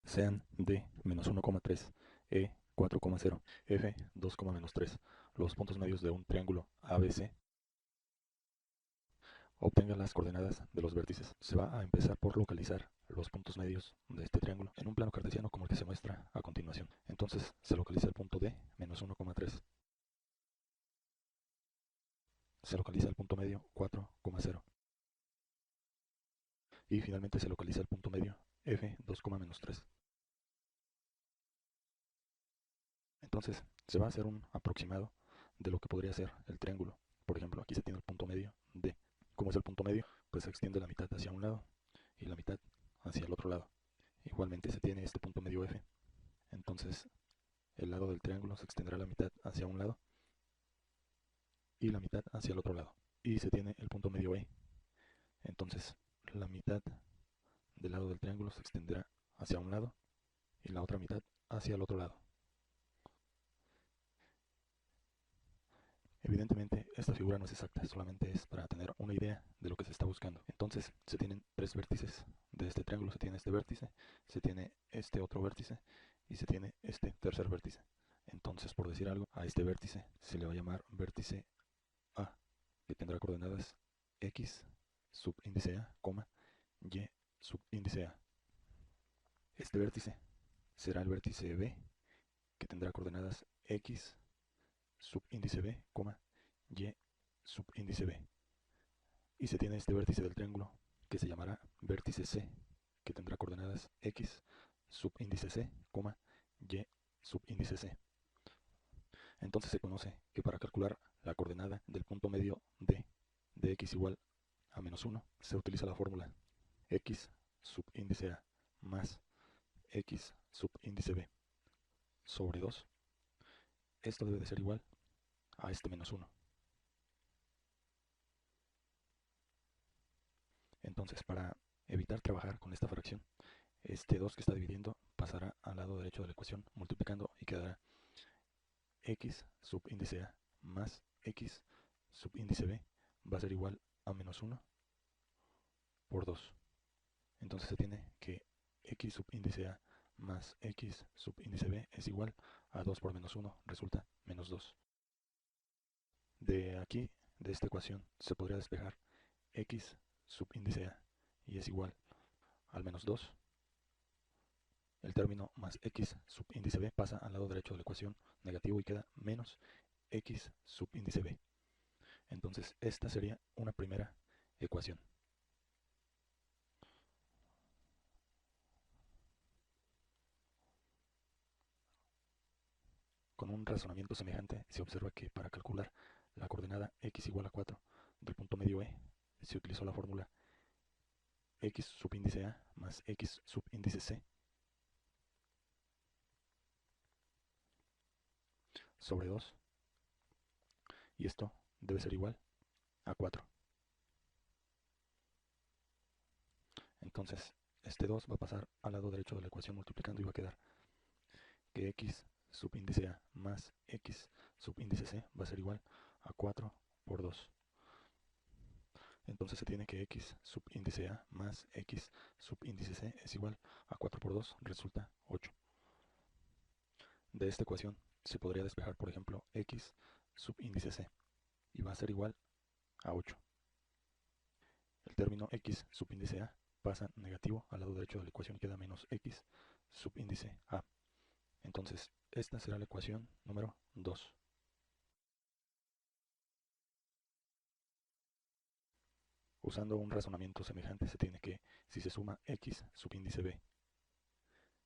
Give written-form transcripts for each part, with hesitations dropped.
sean D menos 1,3, E 4,0, F 2,-3 los puntos medios de un triángulo ABC. Obtenga las coordenadas de los vértices. Se va a empezar por localizar los puntos medios de este triángulo en un plano cartesiano como el que se muestra a continuación. Entonces se localiza el punto D menos 1,3. Se localiza el punto medio 4,0. Y finalmente se localiza el punto medio F 2,-3. Entonces se va a hacer un aproximado de lo que podría ser el triángulo. Por ejemplo, aquí se tiene el punto medio D. Como es el punto medio, pues se extiende la mitad hacia un lado y la mitad hacia el otro lado. Igualmente se tiene este punto medio F. Entonces el lado del triángulo se extenderá la mitad hacia un lado y la mitad hacia el otro lado. Y se tiene el punto medio E. Entonces la mitad del lado del triángulo se extenderá hacia un lado y la otra mitad hacia el otro lado. Evidentemente, esta figura no es exacta, solamente es para tener una idea de lo que se está buscando. Entonces, se tienen tres vértices de este triángulo. Se tiene este vértice, se tiene este otro vértice y se tiene este tercer vértice. Entonces, por decir algo, a este vértice se le va a llamar vértice A, que tendrá coordenadas X subíndice A, Y subíndice A. Este vértice será el vértice B, que tendrá coordenadas X subíndice B, Y subíndice B. Y se tiene este vértice del triángulo que se llamará vértice C, que tendrá coordenadas X subíndice C, Y subíndice C. Entonces se conoce que para calcular la coordenada del punto medio D de X igual a -1, se utiliza la fórmula X subíndice A más X subíndice B sobre 2. Esto debe de ser igual a este -1. Entonces, para evitar trabajar con esta fracción, este 2 que está dividiendo pasará al lado derecho de la ecuación multiplicando y quedará X subíndice A más X subíndice B va a ser igual a -1 por 2. Entonces se tiene que X subíndice A más X subíndice B es igual a 2 por -1, resulta -2. De aquí, de esta ecuación, se podría despejar X subíndice A y es igual al -2. El término más X subíndice B pasa al lado derecho de la ecuación negativo y queda menos X subíndice B. Entonces esta sería una primera ecuación. Con un razonamiento semejante se observa que para calcular la coordenada X igual a 4 del punto medio E se utilizó la fórmula X subíndice A más X subíndice C sobre 2 y esto debe ser igual a 4. Entonces este 2 va a pasar al lado derecho de la ecuación multiplicando y va a quedar que X subíndice A más X subíndice C va a ser igual a 4 por 2. Entonces se tiene que X subíndice A más X subíndice C es igual a 4 por 2, resulta 8. De esta ecuación se podría despejar, por ejemplo, X subíndice C y va a ser igual a 8. El término X subíndice A pasa negativo al lado derecho de la ecuación y queda menos X subíndice A. Entonces, esta será la ecuación número 2. Usando un razonamiento semejante se tiene que, si se suma X subíndice B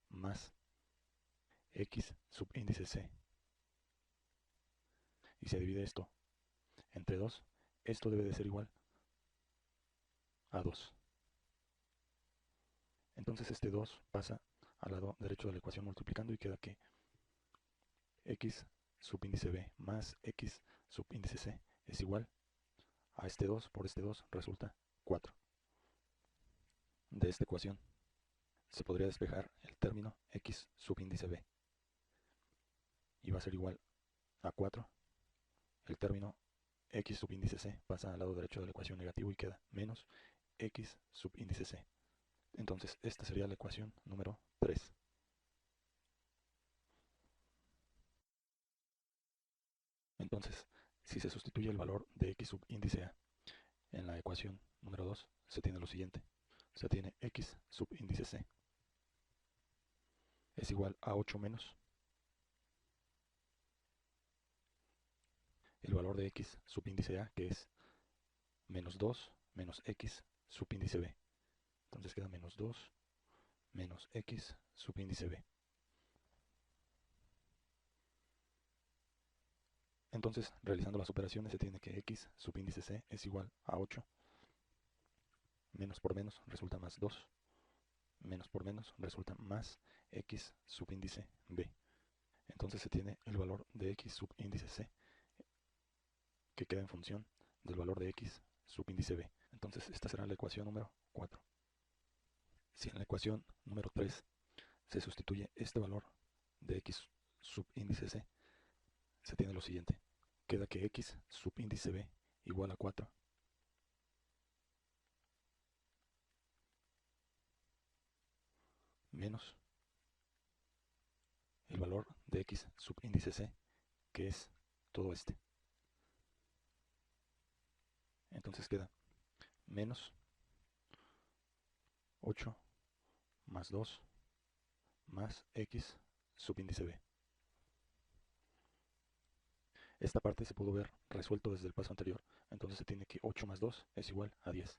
más X subíndice C y se divide esto entre 2, esto debe de ser igual a 2. Entonces este 2 pasa al lado derecho de la ecuación multiplicando y queda que X subíndice B más X subíndice C es igual a este 2 por este 2 resulta 4. De esta ecuación se podría despejar el término X subíndice B y va a ser igual a 4. El término X subíndice C pasa al lado derecho de la ecuación negativo y queda menos X subíndice C. Entonces esta sería la ecuación número 3. Entonces, si se sustituye el valor de x subíndice A en la ecuación número 2, se tiene lo siguiente. Se tiene x subíndice C es igual a 8 menos el valor de x subíndice A, que es menos 2 menos x subíndice B. Entonces queda menos 2 menos x subíndice B. Entonces, realizando las operaciones, se tiene que x subíndice C es igual a 8. Menos por menos resulta más 2. Menos por menos resulta más x subíndice B. Entonces se tiene el valor de x subíndice C, que queda en función del valor de x subíndice B. Entonces esta será la ecuación número 4. Si en la ecuación número 3 se sustituye este valor de x subíndice C, se tiene lo siguiente. Queda que x subíndice B igual a 4 menos el valor de x subíndice C, que es todo este. Entonces queda menos 8 más 2 más x subíndice B. Esta parte se pudo ver resuelto desde el paso anterior, entonces se tiene que 8 más 2 es igual a 10.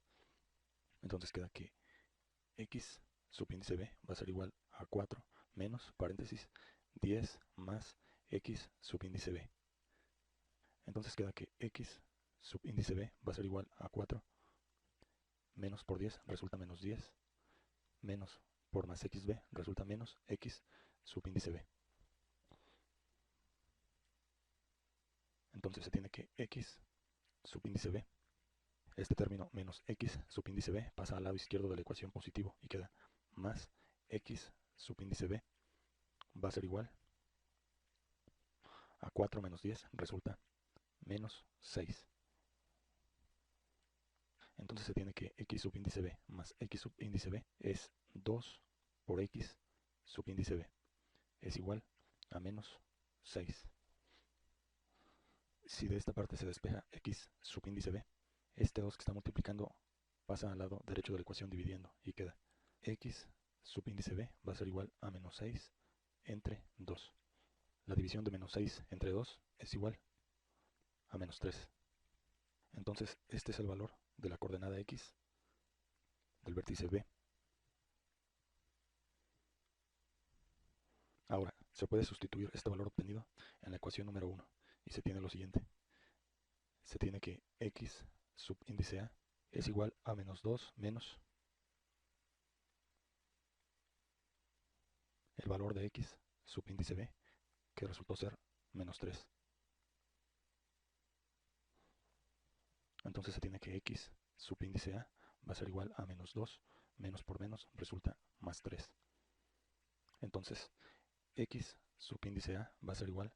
Entonces queda que x subíndice B va a ser igual a 4 menos, paréntesis, 10 más x subíndice B. Entonces queda que x subíndice B va a ser igual a 4 menos por 10 resulta menos 10, menos por más xb resulta menos x subíndice B. Entonces se tiene que x subíndice B, este término menos x subíndice B pasa al lado izquierdo de la ecuación positivo y queda más x subíndice B va a ser igual a 4 menos 10 resulta menos 6. Entonces se tiene que x subíndice B más x subíndice B es 2 por x subíndice B es igual a menos 6. Si de esta parte se despeja x subíndice B, este 2 que está multiplicando pasa al lado derecho de la ecuación dividiendo y queda x subíndice B va a ser igual a menos 6 entre 2. La división de menos 6 entre 2 es igual a menos 3. Entonces este es el valor de la coordenada x del vértice B. Ahora, se puede sustituir este valor obtenido en la ecuación número 1 y se tiene lo siguiente. Se tiene que x subíndice A es igual a menos 2 menos el valor de x subíndice B, que resultó ser menos 3. Entonces se tiene que x subíndice A va a ser igual a menos 2, menos por menos resulta más 3. Entonces x subíndice A va a ser igual,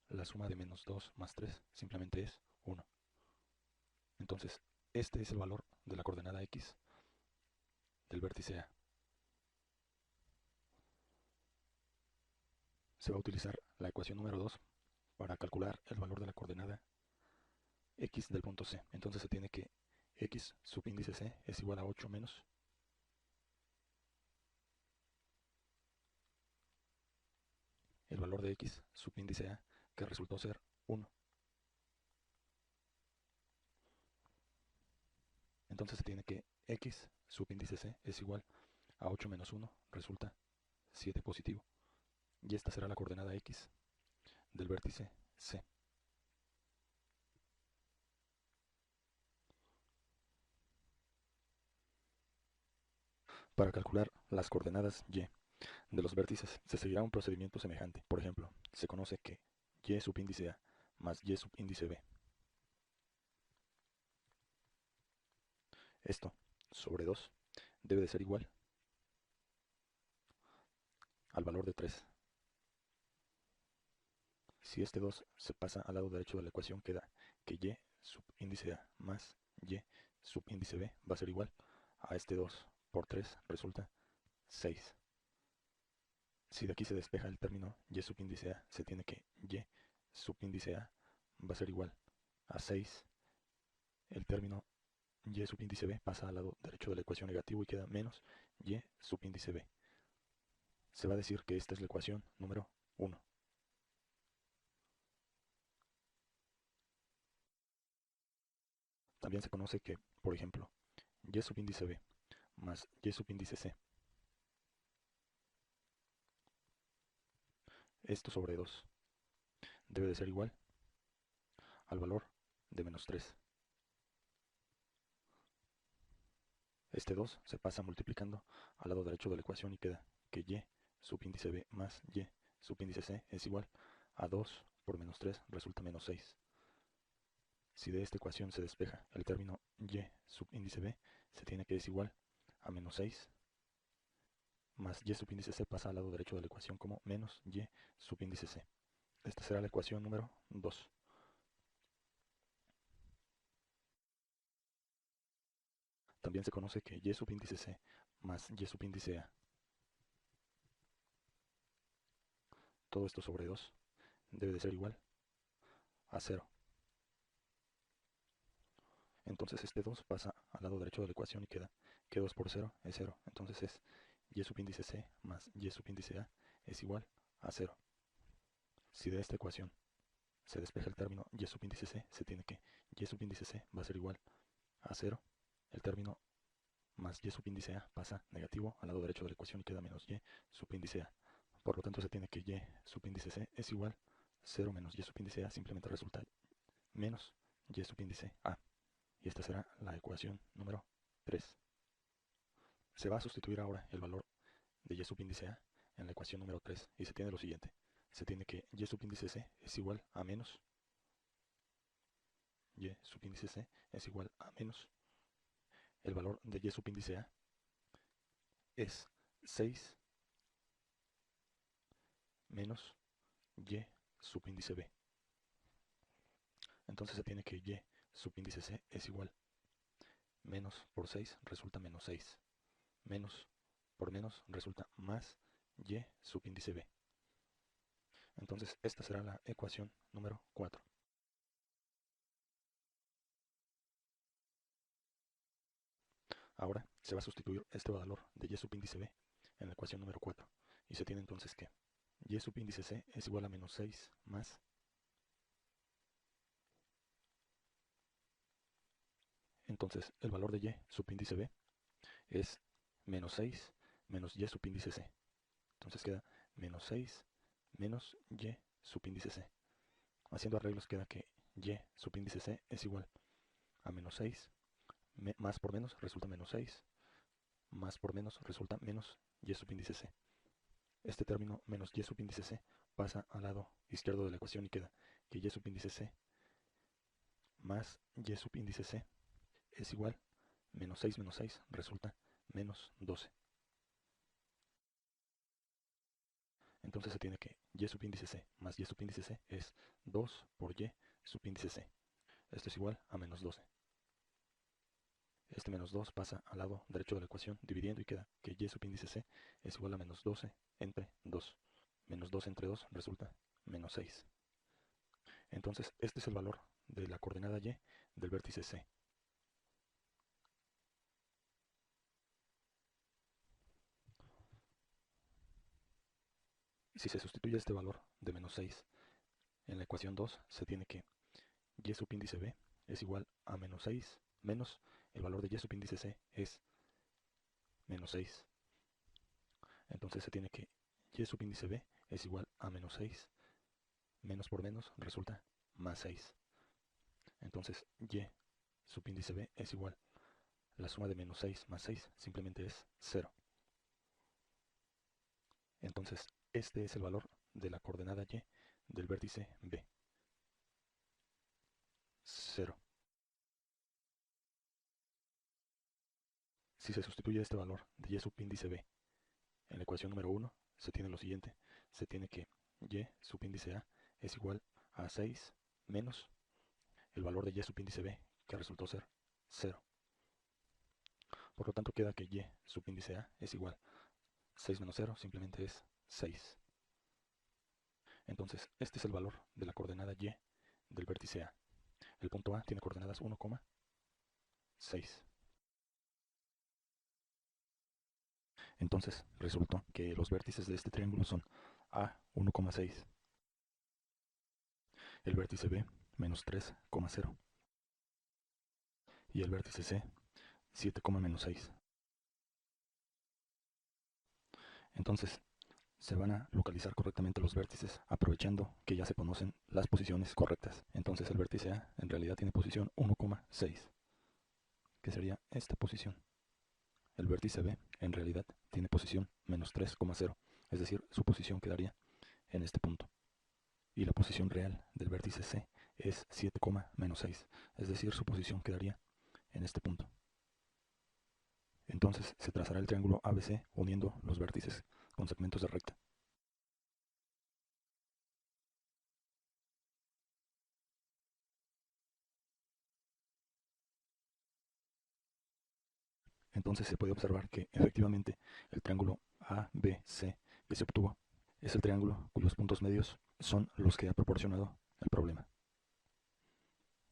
la suma de menos 2 más 3 simplemente es 1. Entonces este es el valor de la coordenada x del vértice A. Se va a utilizar la ecuación número 2 para calcular el valor de la coordenada x del punto C. Entonces se tiene que x subíndice C es igual a 8 menos el valor de x subíndice A, que resultó ser 1. Entonces se tiene que x subíndice C es igual a 8 menos 1, resulta 7 positivo. Y esta será la coordenada x del vértice C. Para calcular las coordenadas y de los vértices se seguirá un procedimiento semejante. Por ejemplo, se conoce que y subíndice A más y subíndice B. Esto sobre 2 debe de ser igual al valor de 3. Si este 2 se pasa al lado derecho de la ecuación, queda que y subíndice A más y subíndice B va a ser igual a este 2 por 3 resulta 6. Si de aquí se despeja el término y subíndice A, se tiene que y subíndice A va a ser igual a 6. El término y subíndice b pasa al lado derecho de la ecuación negativo y queda menos y subíndice b. Se va a decir que esta es la ecuación número 1. También se conoce que, por ejemplo, y subíndice b más y subíndice c, esto sobre 2, debe de ser igual al valor de menos 3. Este 2 se pasa multiplicando al lado derecho de la ecuación y queda que y subíndice b más y subíndice c es igual a 2 por menos 3 resulta menos 6. Si de esta ecuación se despeja el término y subíndice b, se tiene que es igual a menos 6 más y subíndice c pasa al lado derecho de la ecuación como menos y subíndice c. Esta será la ecuación número 2. También se conoce que y subíndice c más y subíndice a, todo esto sobre 2, debe de ser igual a 0. Entonces este 2 pasa al lado derecho de la ecuación y queda que 2 por 0 es 0. Entonces es y subíndice c más y subíndice a es igual a 0. Si de esta ecuación se despeja el término y subíndice c, se tiene que y subíndice c va a ser igual a 0. El término más y subíndice a pasa negativo al lado derecho de la ecuación y queda menos y subíndice a. Por lo tanto se tiene que y subíndice c es igual a 0 menos y subíndice a, simplemente resulta menos y subíndice a. Y esta será la ecuación número 3. Se va a sustituir ahora el valor de y subíndice a en la ecuación número 3 y se tiene lo siguiente. Se tiene que y subíndice c es igual a menos y subíndice c es igual a menos el valor de y subíndice a es 6 menos y subíndice b. Entonces se tiene que y subíndice c es igual menos por 6 resulta menos 6. Menos por menos resulta más y subíndice b. Entonces esta será la ecuación número 4. Ahora se va a sustituir este valor de y subíndice b en la ecuación número 4. Y se tiene entonces que y subíndice c es igual a menos 6 más entonces el valor de y subíndice b es menos 6 menos y subíndice c. Entonces queda menos 6 menos y subíndice c. Haciendo arreglos queda que y subíndice c es igual a menos 6, más por menos resulta menos 6, más por menos resulta menos y subíndice c. Este término menos y subíndice c pasa al lado izquierdo de la ecuación y queda que y subíndice c más y subíndice c es igual menos 6 resulta menos 12. Entonces se tiene que y subíndice c más y subíndice c es 2 por y subíndice c. Esto es igual a menos 12. Este menos 2 pasa al lado derecho de la ecuación dividiendo y queda que y subíndice c es igual a menos 12 entre 2. Menos 2 entre 2 resulta menos 6. Entonces este es el valor de la coordenada y del vértice c. Si se sustituye este valor de menos 6 en la ecuación 2, se tiene que y subíndice b es igual a menos 6 menos el valor de y subíndice c es menos 6. Entonces se tiene que y subíndice b es igual a menos 6. Menos por menos resulta más 6. Entonces y subíndice b es igual. La suma de menos 6 más 6 simplemente es 0. Entonces este es el valor de la coordenada y del vértice b. 0. Si se sustituye este valor de y subíndice b en la ecuación número 1, se tiene lo siguiente. Se tiene que y subíndice a es igual a 6 menos el valor de y subíndice b, que resultó ser 0. Por lo tanto queda que y subíndice a es igual. 6 menos 0 simplemente es 6. Entonces este es el valor de la coordenada y del vértice A. El punto A tiene coordenadas 1,6. Entonces resultó que los vértices de este triángulo son A 1,6, el vértice B menos 3,0 y el vértice C 7,6. Entonces se van a localizar correctamente los vértices aprovechando que ya se conocen las posiciones correctas. Entonces el vértice A en realidad tiene posición 1,6, que sería esta posición. El vértice B en realidad tiene posición menos 3,0, es decir, su posición quedaría en este punto. Y la posición real del vértice C es 7,6, es decir, su posición quedaría en este punto. Entonces se trazará el triángulo ABC uniendo los vértices con segmentos de recta. Entonces se puede observar que efectivamente el triángulo ABC que se obtuvo es el triángulo cuyos puntos medios son los que ha proporcionado el problema.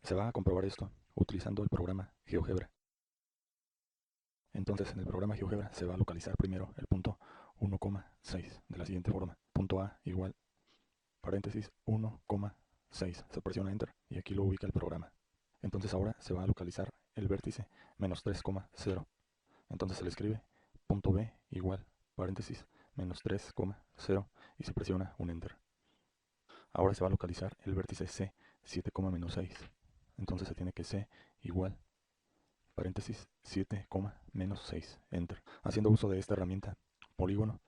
Se va a comprobar esto utilizando el programa GeoGebra. Entonces en el programa GeoGebra se va a localizar primero el punto 1,6 de la siguiente forma. Punto A igual, paréntesis, 1,6. Se presiona Enter y aquí lo ubica el programa. Entonces ahora se va a localizar el vértice menos 3,0. Entonces se le escribe punto B igual, paréntesis, menos 3,0 y se presiona un Enter. Ahora se va a localizar el vértice C 7,6. Entonces se tiene que C igual, paréntesis, 7,6, Enter. Haciendo uso de esta herramienta, polígono,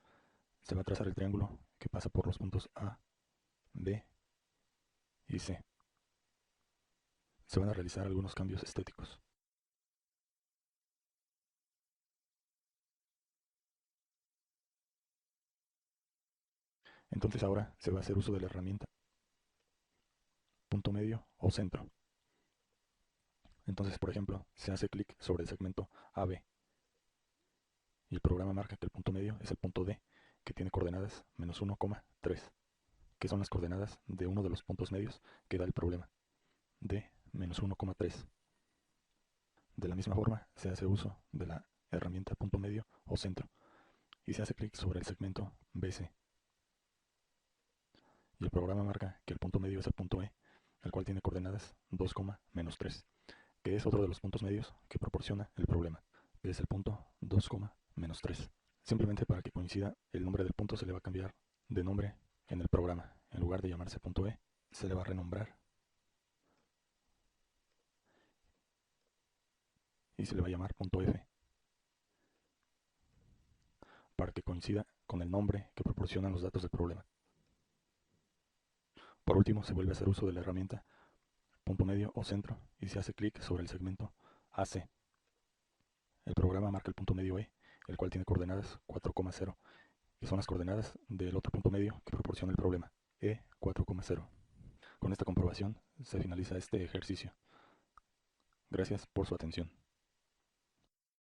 se va a trazar el triángulo que pasa por los puntos A, B y C. Se van a realizar algunos cambios estéticos. Entonces ahora se va a hacer uso de la herramienta punto medio o centro. Entonces, por ejemplo, se hace clic sobre el segmento AB y el programa marca que el punto medio es el punto D, que tiene coordenadas menos 1,3, que son las coordenadas de uno de los puntos medios que da el problema, D menos 1,3. De la misma forma, se hace uso de la herramienta punto medio o centro y se hace clic sobre el segmento BC. Y el programa marca que el punto medio es el punto E, el cual tiene coordenadas 2,-3, que es otro de los puntos medios que proporciona el problema, que es el punto 2,-3. Simplemente para que coincida, el nombre del punto se le va a cambiar de nombre en el programa. En lugar de llamarse punto E, se le va a renombrar y se le va a llamar punto F, para que coincida con el nombre que proporcionan los datos del problema. Por último, se vuelve a hacer uso de la herramienta punto medio o centro y se hace clic sobre el segmento AC. El programa marca el punto medio E, el cual tiene coordenadas 4,0, que son las coordenadas del otro punto medio que proporciona el problema, E 4,0. Con esta comprobación se finaliza este ejercicio. Gracias por su atención.